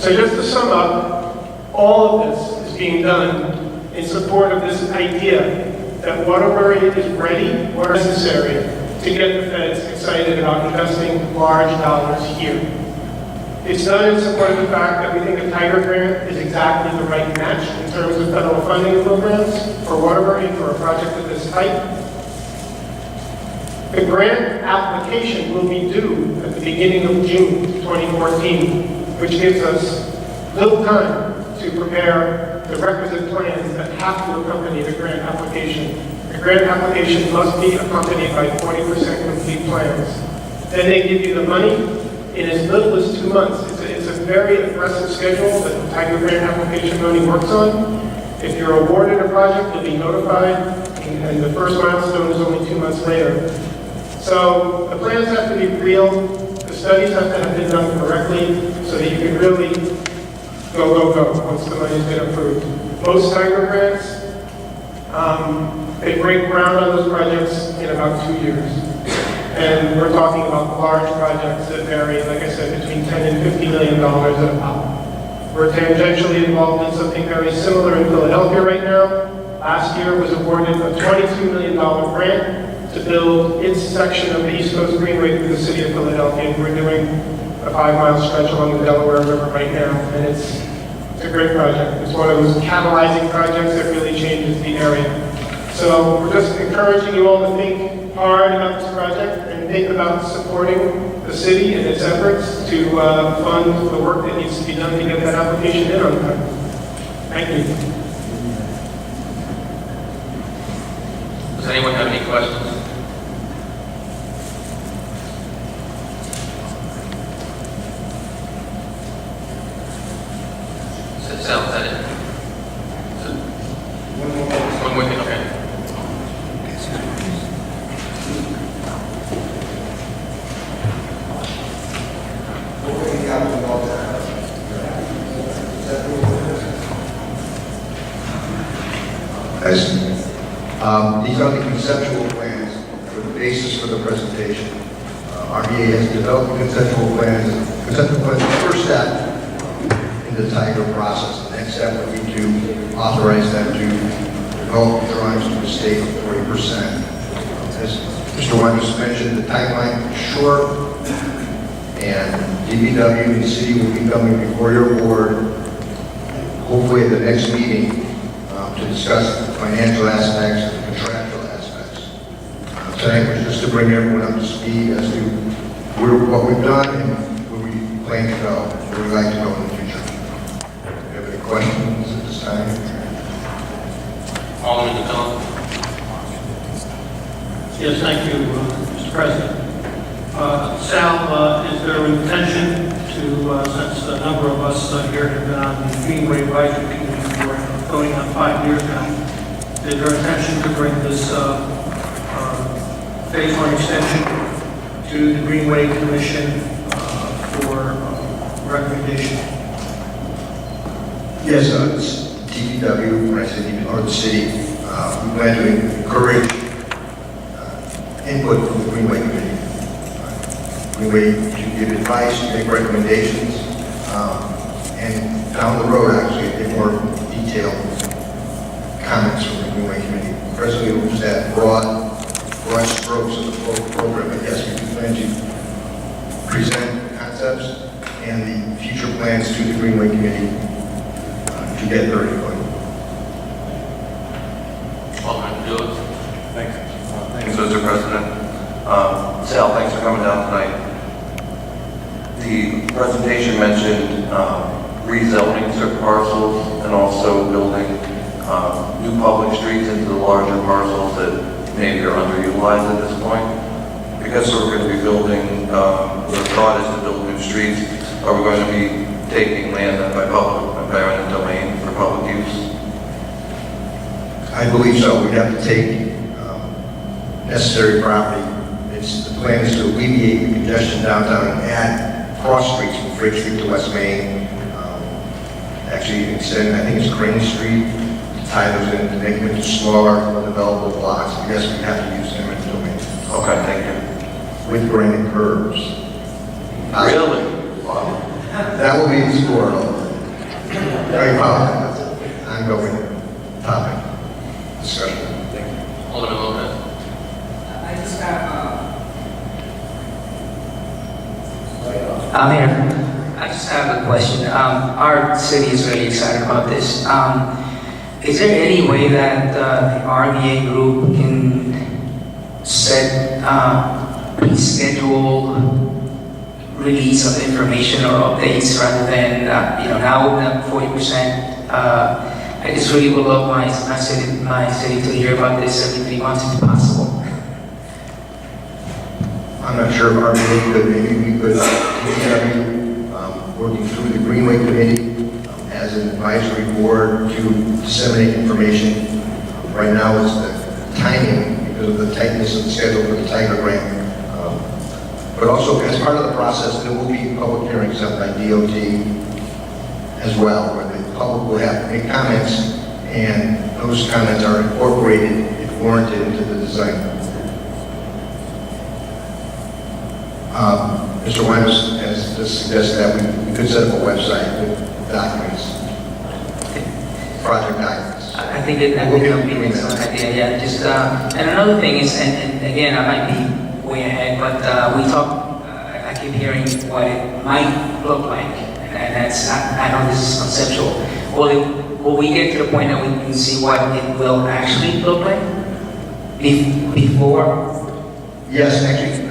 So just to sum up, all of this is being done in support of this idea that Waterbury is ready or necessary to get the feds excited about investing large dollars here. It's done in support of the fact that we think a Tiger Grant is exactly the right match in terms of federal funding programs for Waterbury for a project of this type. The grant application will be due at the beginning of June 2014, which gives us little time to prepare the requisite plans that have to accompany the grant application. The grant application must be accompanied by 40% complete plans. Then they give you the money in as little as 2 months. It's a very aggressive schedule that the Tiger Grant application money works on. If you're awarded a project, you'll be notified, and the first milestone is only 2 months later. So the plans have to be real, the studies have to have been done correctly, so that you can really go once the money's been approved. Most Tiger Grants, they break ground on those projects in about 2 years. And we're talking about large projects that vary, like I said, between $10 and $50 million at a pop. We're tangentially involved in something very similar in Philadelphia right now. Last year was awarded a $22 million grant to build its section of the East Coast Greenway through the city of Philadelphia. And we're doing a 5-mile stretch along the Delaware River right now, and it's a great project. It's one of those catalyzing projects that really changes the area. So we're just encouraging you all to think hard about this project and think about supporting the city and its efforts to fund the work that needs to be done to get that application in on time. Thank you. Does anyone have any questions? Sal, is that it? One more thing, okay. These are the conceptual plans for the basis for the presentation. RBA has developed conceptual plans. Conceptual plans are the first step in the Tiger process. The next step would be to authorize them to develop drawings to the state of 40%. As Mr. Wonders mentioned, the timeline is short, and DPW and the city will be coming before your board, hopefully at the next meeting, to discuss the financial aspects and the contractual aspects. Tonight was just to bring everyone up to speed as to what we've done and where we plan to go, where we'd like to go in the future. Do you have any questions at this time? Alderman McCullough. Yes, thank you, Mr. President. Sal, is there intention to, since a number of us here have been on the Greenway Advisory Committee for going on 5 years now, is there intention to bring this Phase 1 extension to the Greenway Commission for recommendation? Yes, it's DPW, when I say DPW, or the city, we plan to encourage input from the Greenway Committee. Greenway to give advice, to make recommendations, and down the road, actually, get more detailed comments from the Greenway Committee. Presently, we'll just have broad strokes of the program, but yes, we do plan to present concepts and the future plans to the Greenway Committee to get their input. Alderman Lewis. Thanks, Mr. President. Sal, thanks for coming down tonight. The presentation mentioned rezoning certain parcels and also building new public streets into the larger parcels that maybe are underutilized at this point. Because we're going to be building, the thought is to build new streets, are we going to be taking land by eminent domain for public use? I believe so. We'd have to take necessary property. The plan is to alleviate the congestion downtown and add cross streets from Fridge Street to West Main. Actually, extend, I think it's Crane Street, to tie those in, to make them into smaller, developable blocks. I guess we have to use eminent domain. Okay, thank you. With granite curbs. Really? Wow. That will be explored. Very popular, ongoing topic, discussion. Alderman Lopez. I just have, Mayor, I just have a question. Our city is really excited about this. Is there any way that the RVA group can set pre-scheduled release of information or updates rather than, now that 40%? I just really would love my city to hear about this every 3 months if possible. I'm not sure if RBA could, maybe we could, working through the Greenway Committee as an advisory board to disseminate information. Right now it's the timing because of the tightness of the schedule for the Tiger Grant. But also as part of the process, there will be public hearings set by DOT as well, where the public will have to make comments and those comments are incorporated if warranted into the design. Mr. Wymas has just suggested that we could set up a website with documents, project documents. I think that would be an excellent idea, yeah. Just, and another thing is, and again, I might be way ahead, but we talk, I keep hearing what it might look like, and that's, I know this is conceptual. Will we get to the point that we can see what it will actually look like before? Yes, actually,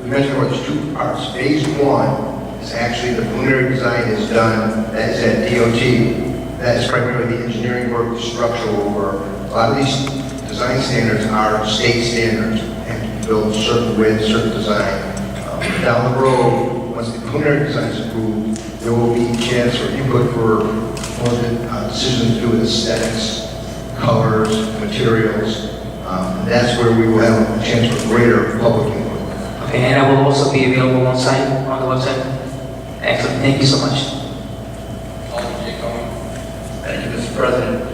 we mentioned there's 2 parts. Phase 1 is actually the preliminary design is done, that is at DOT. That is primarily the engineering work, the structural work. A lot of these design standards are state standards and build certain width, certain design. Down the road, once the preliminary design is approved, there will be chance for input for decisions to do with aesthetics, colors, materials. That's where we will have a chance for greater public input. Okay, and I will also be available on the website. Excellent, thank you so much. Alderman Jacob. Thank you, Mr. President.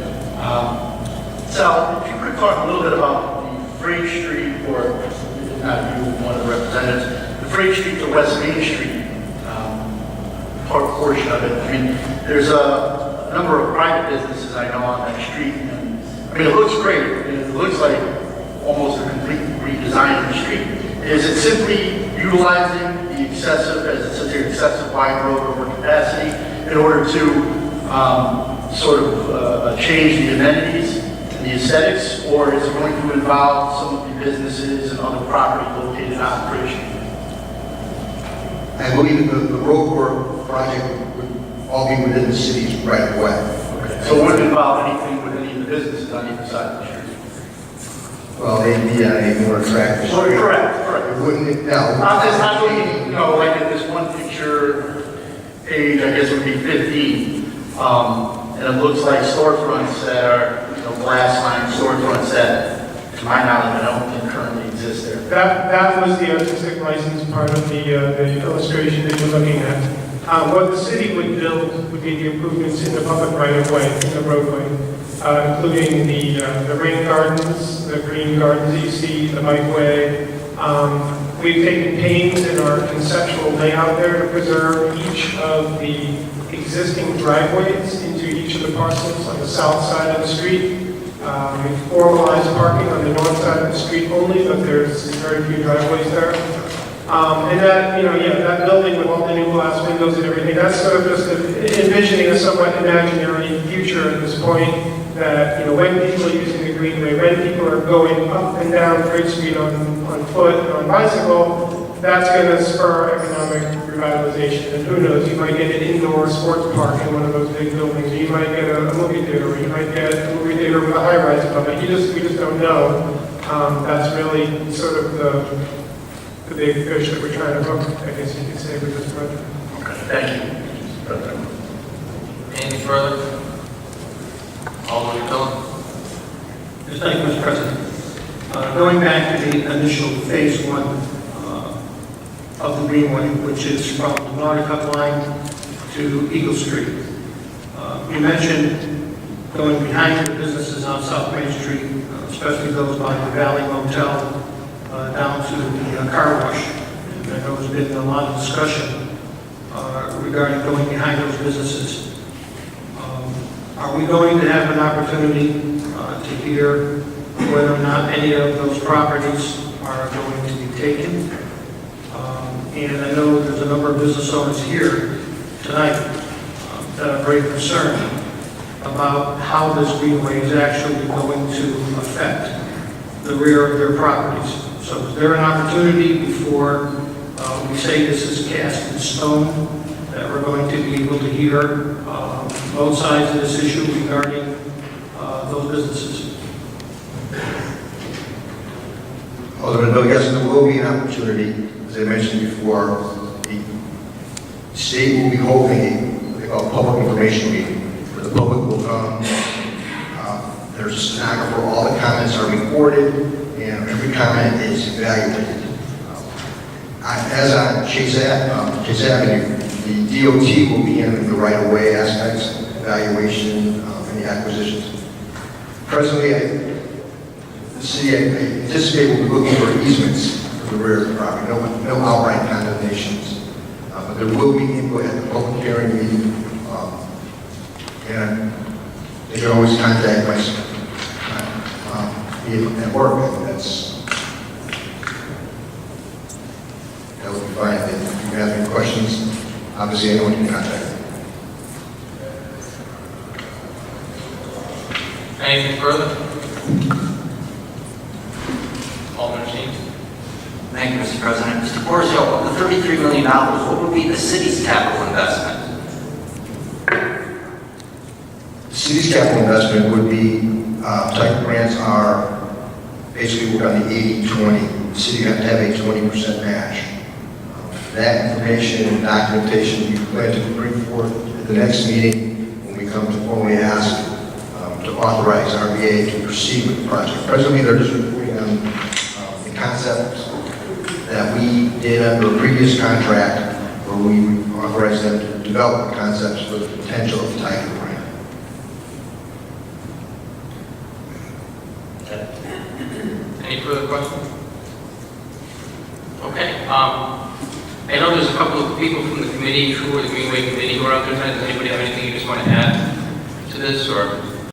Sal, if you could talk a little bit about the Freight Street, or not you, one of the representatives, the Freight Street to West Main Street portion of it. I mean, there's a number of private businesses I know on that street, and I mean, it looks great. It looks like almost a complete redesign of the street. Is it simply utilizing the excessive, as it says here, excessive wide road over capacity in order to change the amenities and the aesthetics, or is it going to involve some of the businesses and other property located on Bridge Street? I believe that the road work project would all be within the city's right of way. Okay. So it wouldn't involve anything with any of the businesses on either side of the street? Well, they'd be on a more attractive Oh, street. correct. It wouldn't, no. I'm looking, like at this one picture, page, I guess it would be 15, and it looks like storefronts that are, glass line storefronts that, to my knowledge, I don't think currently exist there. That was the artistic license part of the illustration that you're looking at. What the city would build would be the improvements in the public right-of-way, in the roadway, including the rain gardens, the green gardens that you see, the bikeway. We've taken pains in our conceptual layout there to preserve each of the existing driveways into each of the parcels on the south side of the street. We've formalized parking on the north side of the street only, but there's very few driveways there. And that, that building with all the new glass windows and everything, that's sort of just envisioning a somewhat imaginary future at this point, that, when people are using the Greenway, when people are going up and down Bridge Street on foot, on bicycle, that's going to spur economic revitalization. And who knows, you might get an indoor sports park in one of those big buildings, or you might get a movie theater, or you might get a movie theater with a high-rise above it. We just don't know. That's really sort of the big fish that we're trying to hook, I guess you could say, with this project. Okay, thank you. Any further? Alderman Jacob. Yes, thank you, Mr. President. Going back to the initial phase 1 of the Greenway, which is from the Waterbury line to Eagle Street. You mentioned going behind the businesses on South Main Street, especially those by the Valley Motel, down to the car wash. And I know there's been a lot of discussion regarding going behind those businesses. Are we going to have an opportunity to hear whether or not any of those properties are going to be taken? And I know there's a number of business owners here tonight that are very concerned about how this greenway is actually going to affect the rear of their properties. So is there an opportunity before we say this is cast in stone, that we're going to be able to hear both sides of this issue regarding those businesses? Alderman Bill, yes, there will be an opportunity. As I mentioned before, the state will be holding a public information meeting where the public will come. There's a stenographer, all the comments are recorded, and every comment is evaluated. As on Chase Avenue, the DOT will be in the right-of-way aspects, evaluation, and the acquisitions. Presently, the city, I anticipate, will be looking for easements for the rear of the property, no outright condemnations. But there will be input at the public hearing meeting, and they can always contact my at work. That would be fine. If you have any questions, obviously anyone can contact me. Anything further? Alderman James. Thank you, Mr. President. Mr. Borzio, of the $33 million, what would be the city's capital investment? The city's capital investment would be, type grants are basically work on the 80-20. The city has to have a 20% match. That information and documentation we plan to bring forth at the next meeting when we come to formally ask to authorize RBA to proceed with the project. Presently, they're just reporting on the concepts that we did under a previous contract where we authorized them to develop the concepts for the potential of the Tiger grant. Any further questions? Okay. I know there's a couple of people from the committee who are the Greenway Committee who are out there tonight. Does anybody have anything you just want to add to this, or?